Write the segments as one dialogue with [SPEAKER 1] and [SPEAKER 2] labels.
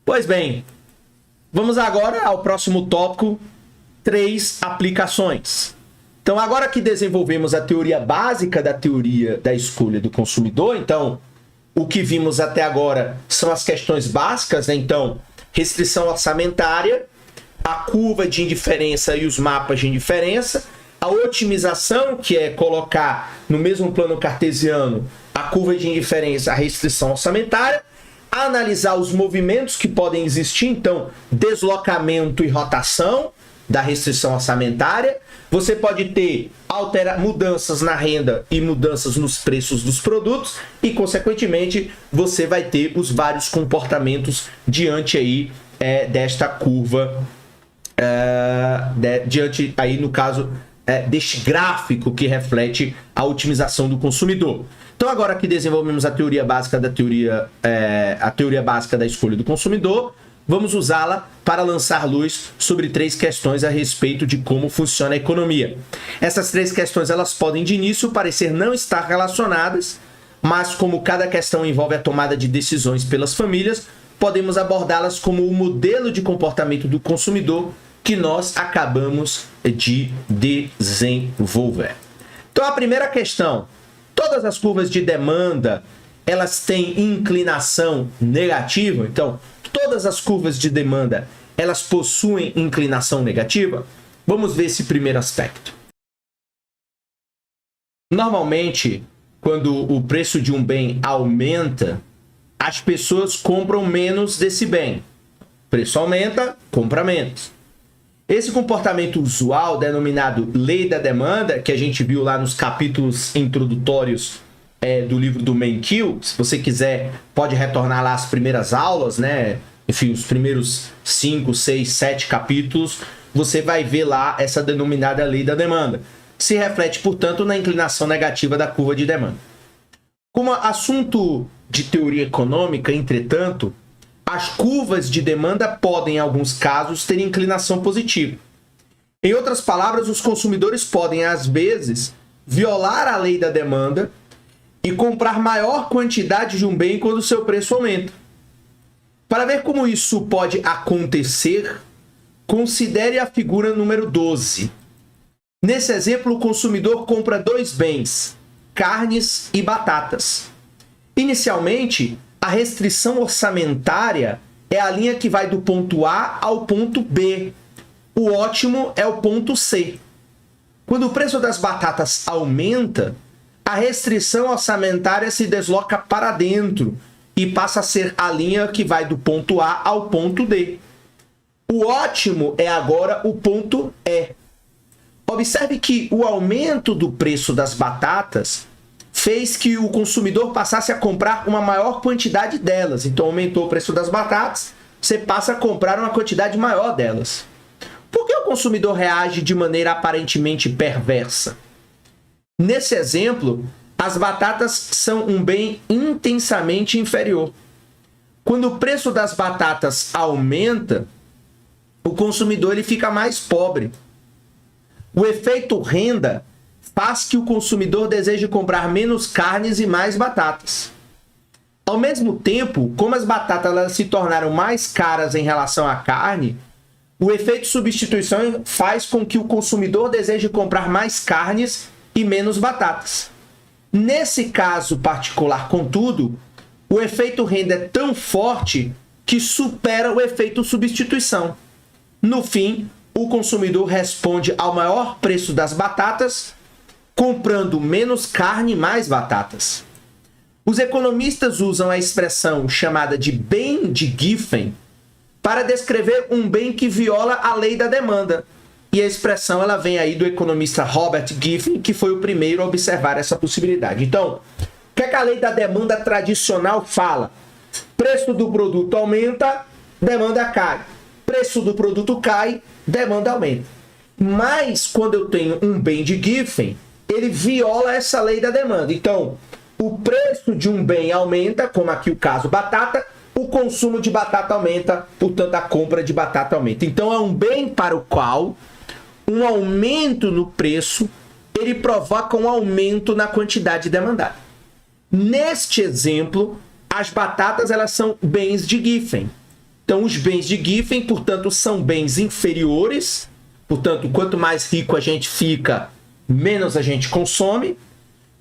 [SPEAKER 1] Pois bem, vamos agora ao próximo tópico, 3 aplicações. Então, agora que desenvolvemos a teoria básica da teoria da escolha do consumidor, então, o que vimos até agora são as questões básicas, né? Então, restrição orçamentária, a curva de indiferença e os mapas de indiferença, a otimização, que é colocar no mesmo plano cartesiano a curva de indiferença, a restrição orçamentária, analisar os movimentos que podem existir, então, deslocamento e rotação da restrição orçamentária. Você pode ter mudanças na renda e mudanças nos preços dos produtos e, consequentemente, você vai ter os vários comportamentos diante aí desta curva, diante aí, no caso, deste gráfico que reflete a otimização do consumidor. Então, agora que desenvolvemos a teoria básica da escolha do consumidor, vamos usá-la para lançar luz sobre 3 questões a respeito de como funciona a economia. Essas 3 questões elas podem de início parecer não estar relacionadas, mas como cada questão envolve a tomada de decisões pelas famílias, podemos abordá-las como o modelo de comportamento do consumidor que nós acabamos de desenvolver. Então, a primeira questão: todas as curvas de demanda elas têm inclinação negativa? Então, todas as curvas de demanda, elas possuem inclinação negativa? Vamos ver esse primeiro aspecto. Normalmente, quando o preço de um bem aumenta, as pessoas compram menos desse bem. O preço aumenta, compra menos. Esse comportamento usual, denominado lei da demanda, que a gente viu lá nos capítulos introdutórios do livro do Menkil, se você quiser, pode retornar lá as primeiras aulas, né? Enfim, os primeiros 5, 6, 7 capítulos, você vai ver lá essa denominada lei da demanda. Se reflete, portanto, na inclinação negativa da curva de demanda. Como assunto de teoria econômica, entretanto, as curvas de demanda podem, em alguns casos, ter inclinação positiva. Em outras palavras, os consumidores podem, às vezes, violar a lei da demanda e comprar maior quantidade de um bem quando o seu preço aumenta. Para ver como isso pode acontecer, considere a figura número 12. Nesse exemplo, o consumidor compra 2 bens, carnes e batatas. Inicialmente, a restrição orçamentária é a linha que vai do ponto A ao ponto B. O ótimo é o ponto C. Quando o preço das batatas aumenta, a restrição orçamentária se desloca para dentro e passa a ser a linha que vai do ponto A ao ponto D. O ótimo é agora o ponto E. Observe que o aumento do preço das batatas fez que o consumidor passasse a comprar uma maior quantidade delas. Então, aumentou o preço das batatas, você passa a comprar uma quantidade maior delas. Por que o consumidor reage de maneira aparentemente perversa? Nesse exemplo, as batatas são um bem intensamente inferior. Quando o preço das batatas aumenta, o consumidor ele fica mais pobre. O efeito renda faz que o consumidor deseje comprar menos carnes e mais batatas. Ao mesmo tempo, como as batatas elas se tornaram mais caras em relação à carne, o efeito substituição faz com que o consumidor deseje comprar mais carnes e menos batatas. Nesse caso particular, contudo, o efeito renda é tão forte que supera o efeito substituição. No fim, o consumidor responde ao maior preço das batatas, comprando menos carne e mais batatas. Os economistas usam a expressão chamada de bem de Giffen para descrever um bem que viola a lei da demanda. E a expressão ela vem aí do economista Robert Giffen, que foi o primeiro a observar essa possibilidade. Então, o que é que a lei da demanda tradicional fala? Preço do produto aumenta, demanda cai. Preço do produto cai, demanda aumenta. Mas, quando eu tenho um bem de Giffen, ele viola essa lei da demanda. Então, o preço de um bem aumenta, como aqui o caso batata, o consumo de batata aumenta, portanto, a compra de batata aumenta. Então, é um bem para o qual um aumento no preço, ele provoca um aumento na quantidade demandada. Neste exemplo, as batatas elas são bens de Giffen. Então, os bens de Giffen, portanto, são bens inferiores. Portanto, quanto mais rico a gente fica, menos a gente consome,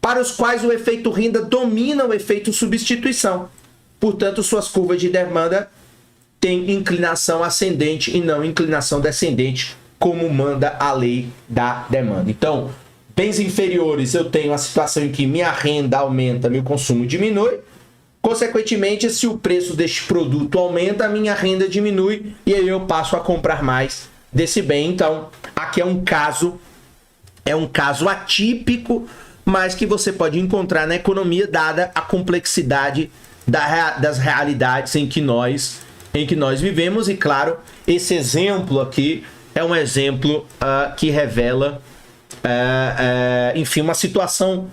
[SPEAKER 1] para os quais o efeito renda domina o efeito substituição. Portanto, suas curvas de demanda têm inclinação ascendente e não inclinação descendente, como manda a lei da demanda. Então, bens inferiores, eu tenho a situação em que minha renda aumenta, meu consumo diminui. Consequentemente, se o preço deste produto aumenta, a minha renda diminui e aí eu passo a comprar mais desse bem. Então, aqui é um caso atípico, mas que você pode encontrar na economia, dada a complexidade das realidades em que nós vivemos. E claro, esse exemplo aqui é um exemplo que revela, enfim, uma situação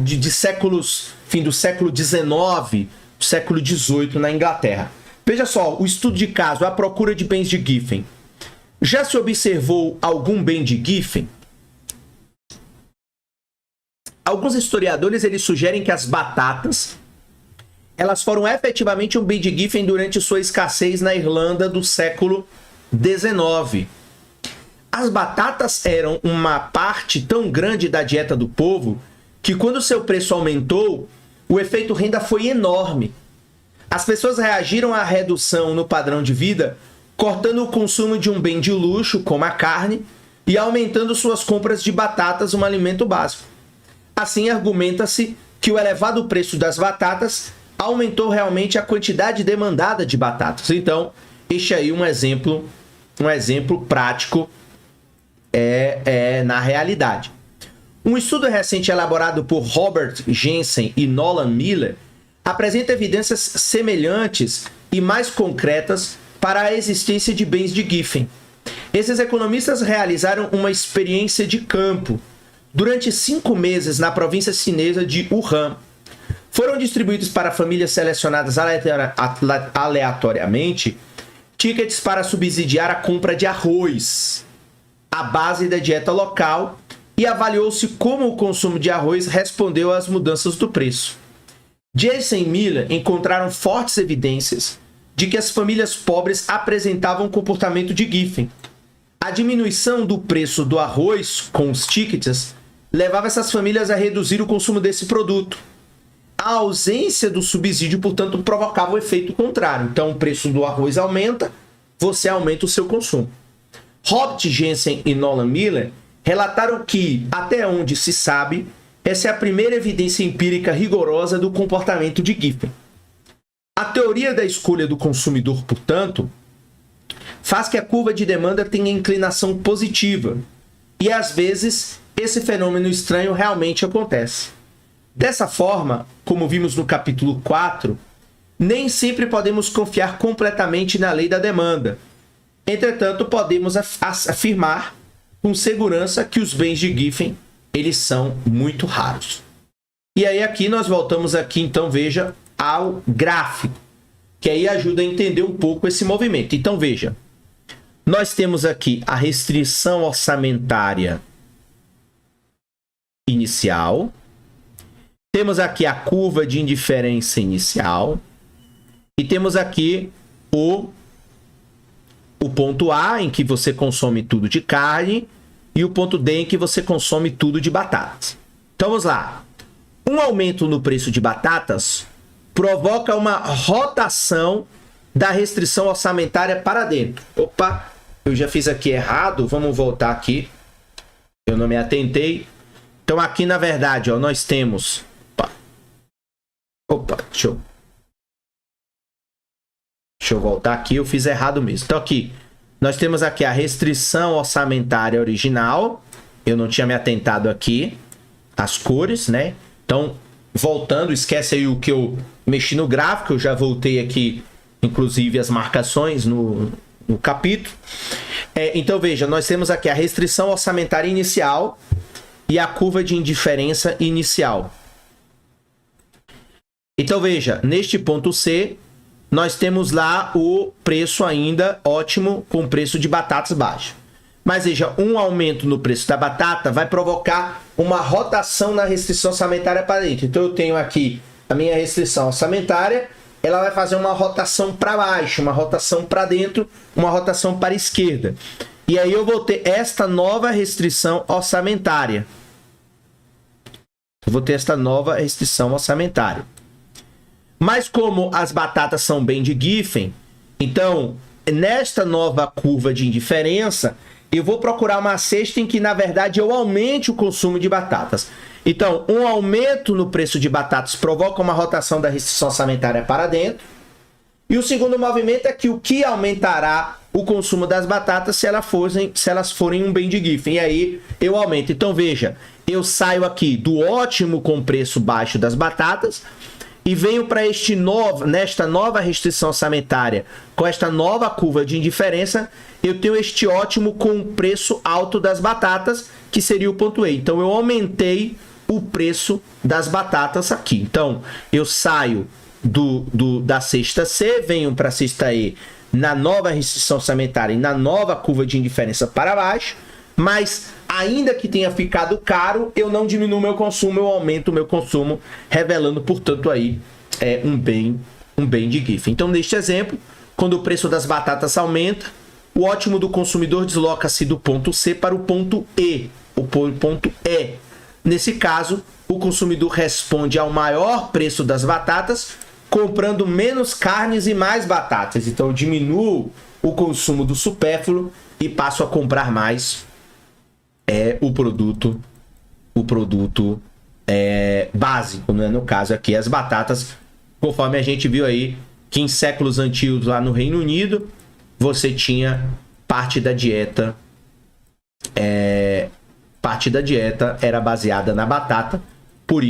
[SPEAKER 1] de séculos, fim do século XIX, século XVIII na Inglaterra. Veja só, o estudo de caso, a procura de bens de Giffen. Já se observou algum bem de Giffen? Alguns historiadores eles sugerem que as batatas elas foram efetivamente um bem de Giffen durante sua escassez na Irlanda do século XIX. As batatas eram uma parte tão grande da dieta do povo que quando seu preço aumentou, o efeito renda foi enorme. As pessoas reagiram à redução no padrão de vida, cortando o consumo de um bem de luxo, como a carne, e aumentando suas compras de batatas, um alimento básico. Assim, argumenta-se que o elevado preço das batatas aumentou realmente a quantidade demandada de batatas. Então, este aí é um exemplo prático na realidade. Um estudo recente elaborado por Robert Jensen e Nolan Miller apresenta evidências semelhantes e mais concretas para a existência de bens de Giffen. Esses economistas realizaram uma experiência de campo durante 5 meses na província chinesa de Wuhan. Foram distribuídos para famílias selecionadas aleatoriamente tickets para subsidiar a compra de arroz, à base da dieta local, e avaliou-se como o consumo de arroz respondeu às mudanças do preço. Jensen e Miller encontraram fortes evidências de que as famílias pobres apresentavam um comportamento de Giffen. A diminuição do preço do arroz com os tickets levava essas famílias a reduzir o consumo desse produto. A ausência do subsídio, portanto, provocava o efeito contrário. Então, o preço do arroz aumenta, você aumenta o seu consumo. Robert Jensen e Nolan Miller relataram que, até onde se sabe, essa é a primeira evidência empírica rigorosa do comportamento de Giffen. A teoria da escolha do consumidor, portanto, faz que a curva de demanda tenha inclinação positiva. E, às vezes, esse fenômeno estranho realmente acontece. Dessa forma, como vimos no capítulo 4, nem sempre podemos confiar completamente na lei da demanda. Entretanto, podemos afirmar com segurança que os bens de Giffen, eles são muito raros. E aí aqui nós voltamos aqui, então veja, ao gráfico, que aí ajuda a entender um pouco esse movimento. Então veja, nós temos aqui a restrição orçamentária inicial, temos aqui a curva de indiferença inicial e temos aqui o ponto A, em que você consome tudo de carne, e o ponto D, em que você consome tudo de batatas. Então vamos lá. Um aumento no preço de batatas provoca uma rotação da restrição orçamentária para dentro. Opa, eu já fiz aqui errado, vamos voltar aqui. Eu não me atentei. Então aqui, na verdade, ó, nós temos... Opa, deixa eu voltar aqui, eu fiz errado mesmo. Então aqui, nós temos aqui a restrição orçamentária original. Eu não tinha me atentado aqui. As cores, né? Então, voltando, esquece aí o que eu mexi no gráfico. Eu já voltei aqui, inclusive, as marcações no capítulo. Então, veja, nós temos aqui a restrição orçamentária inicial e a curva de indiferença inicial. Então, veja, neste ponto C, nós temos lá o preço ainda ótimo com preço de batatas baixo. Mas veja, um aumento no preço da batata vai provocar uma rotação na restrição orçamentária para dentro. Então eu tenho aqui a minha restrição orçamentária ela vai fazer uma rotação para baixo, uma rotação para dentro, uma rotação para a esquerda. E aí eu vou ter esta nova restrição orçamentária. Eu vou ter esta nova restrição orçamentária. Mas como as batatas são bem de Giffen, então, nesta nova curva de indiferença, eu vou procurar uma cesta em que, na verdade, eu aumente o consumo de batatas. Então, um aumento no preço de batatas provoca uma rotação da restrição orçamentária para dentro. E o segundo movimento é que o que aumentará o consumo das batatas se elas forem um bem de Giffen. E aí eu aumento. Então, veja, eu saio aqui do ótimo com preço baixo das batatas e venho para nesta nova restrição orçamentária, com esta nova curva de indiferença, eu tenho este ótimo com preço alto das batatas, que seria o ponto E. Então, eu aumentei o preço das batatas aqui. Então, eu saio da cesta C, venho para a cesta E na nova restrição orçamentária e na nova curva de indiferença para baixo, mas ainda que tenha ficado caro, eu não diminuo meu consumo, eu aumento o meu consumo, revelando, portanto, aí um bem de Giffen. Então, neste exemplo, quando o preço das batatas aumenta, o ótimo do consumidor desloca-se do ponto C para o ponto E, o ponto E. Nesse caso, o consumidor responde ao maior preço das batatas, comprando menos carnes e mais batatas. Então, eu diminuo o consumo do supérfluo e passo a comprar mais o produto básico, né? No caso aqui, as batatas, conforme a gente viu aí, que em séculos antigos lá no Reino Unido, você tinha parte da dieta era baseada na batata,